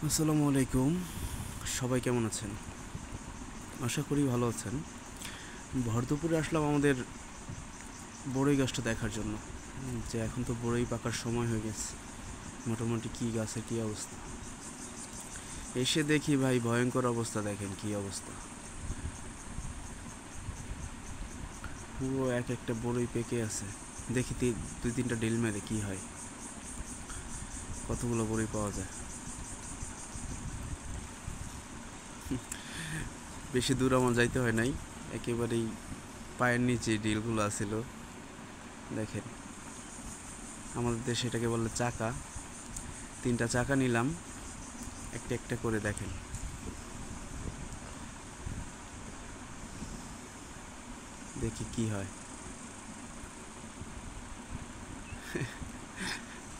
আসসালামু আলাইকুম। সবাই কেমন আছেন? আশা করি ভালো আছেন। ভর দুপুরে আসলাম আমাদের বড়ই গাছটা দেখার জন্য, যে এখন তো বড়ই পাকার সময় হয়ে গেছে। মোটামুটি কী গাছের কী অবস্থা, এসে দেখি ভাই ভয়ঙ্কর অবস্থা। দেখেন কী অবস্থা, পুরো এক একটা বড়ই পেকে আছে। দেখি দুই তিনটা ডিল মেরে কী হয়, কতগুলো বড়ই পাওয়া যায়। বেশি দূর আমার যাইতে হয় নাই, একেবারেই পায়ের নিচে ডিলগুলো আছিল। দেখেন, আমাদের দেশে এটাকে বলে চাকা। তিনটা চাকা নিলাম, একটা একটা করে। দেখেন, দেখি কি হয়।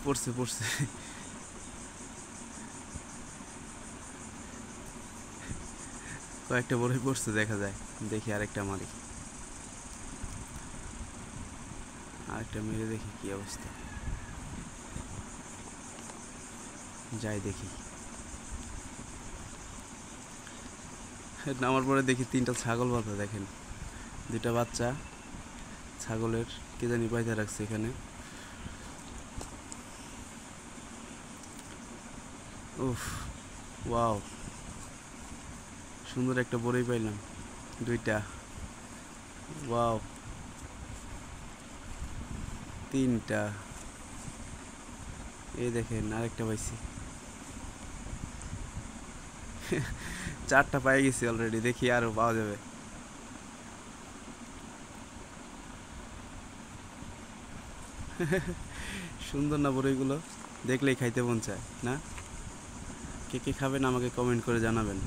পড়ছে পড়ছে, কয়েকটা বড়ই পড়ছে দেখা যায়। দেখি আরেকটা মারি, আরেকটা মেরে দেখি কি অবস্থা। যাই দেখি, নামার পরে দেখি তিনটা ছাগল বাঁধা। দেখেন, দুইটা বাচ্চা ছাগলের কে জানি বাইধা রাখছে এখানে। উফ, ওয়াও, সুন্দর একটা বড়ই পাইলাম, দুইটা। ওয়াও, তিনটা। এই দেখেন আরেকটা পাইছি। চারটা পাই গেছি অলরেডি, দেখি আরও পাওয়া যাবে। সুন্দর না বড়ইগুলো, দেখলেই খাইতে মন চায় না? কে কে খাবেন আমাকে কমেন্ট করে জানাবেন।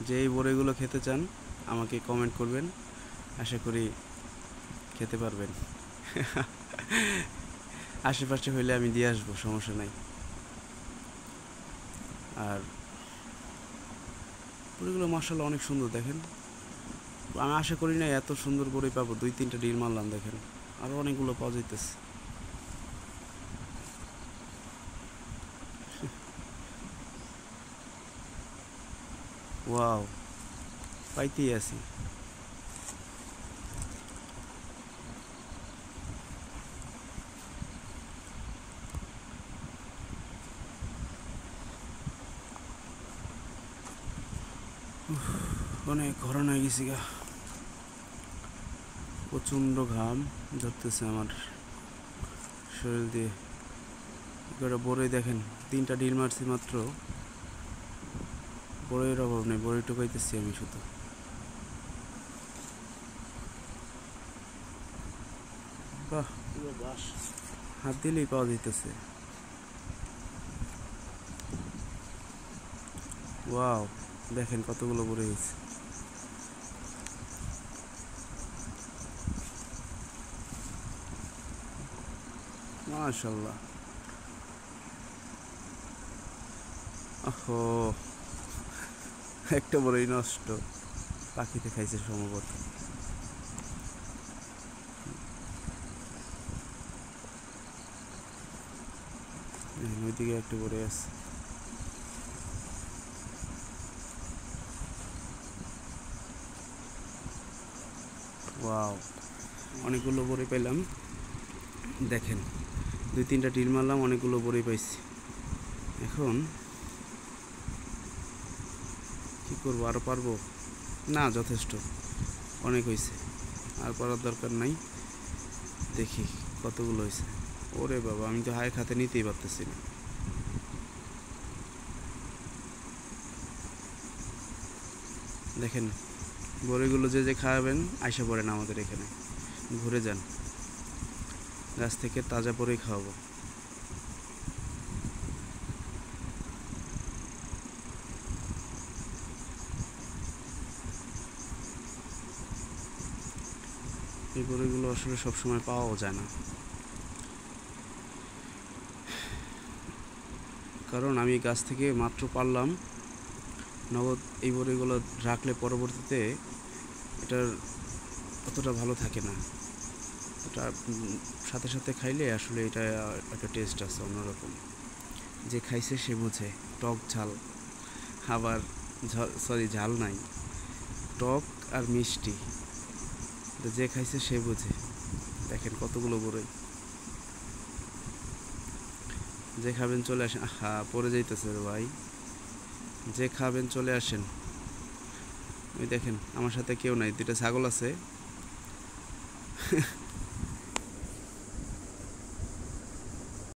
যে এই বড়ইগুলো খেতে চান আমাকে কমেন্ট করবেন, আশা করি খেতে পারবেন। আশেপাশে হইলে আমি দিয়ে আসবো, সমস্যা নাই। আর বড়িগুলো মাশাআল্লাহ অনেক সুন্দর। দেখেন, আমি আশা করি না এত সুন্দর বড়ি পাবো। দুই তিনটা ডিল মারলাম, দেখেন আরও অনেকগুলো পাওয়া যাইতেছে। ওয়াও, পাইতেই আছি। অনেক গরম হয়ে গেছি গা, প্রচণ্ড ঘাম ধরতেছে আমার শরীর দিয়ে। একটা বড়ই দেখেন, তিনটা ডিল মারছি মাত্র, বড়ইয়ের অভাব নেই, বড়ই টোকাইতেছি আমি শুধু। বাহ, হাত দিলেই পাওয়া যাইতেছে। ওয়াও, দেখেন কতগুলো বড়ই হয়েছে। মাশাল্লাহ। ওহো, একটা বড়ই নষ্ট, পাখিতে খাইছে সম্ভবত। ওইদিকে একটা বড়ই আছে। ওয়াও, অনেকগুলো বড়ি পেলাম। দেখেন, দুই তিনটা ডিল মারলাম, অনেকগুলো বড়ি পাইছি। এখন কি করবো, আরও পারবো না? যথেষ্ট, অনেক হয়েছে, আর পারার দরকার নাই। দেখি কতগুলো হয়েছে। ওরে বাবা, আমি তো হায় খাতে নিতেই পারতেছি না। দেখেন, বড়িগুলো যে যে খাওয়াবেন আইসা পড়েন আমাদের এখানে, ঘুরে যান, গাছ থেকে তাজা বড়ি খাওয়াবো। এই বড়িগুলো আসলে সবসময় পাওয়াও যায় না, কারণ আমি গাছ থেকে মাত্র পারলাম। নগদ এই বড়িগুলো রাখলে পরবর্তীতে এটার অতটা ভালো থাকে না। এটা সাথে সাথে খাইলে আসলে এটা একটা টেস্ট আছে অন্যরকম। যে খাইছে সে বোঝে টক ঝাল, আবার সরি ঝাল নাই, টক আর মিষ্টি, তো যে খাইছে সে বোঝে। দেখেন কতগুলো বড়ই, যে খাবেন চলে আসেন। হ্যাঁ পড়ে যাইতেছে রে ভাই, যে খাবেন চলে আসেন। ওই দেখেন আমার সাথে কেউ নাই, দুইটা ছাগল আছে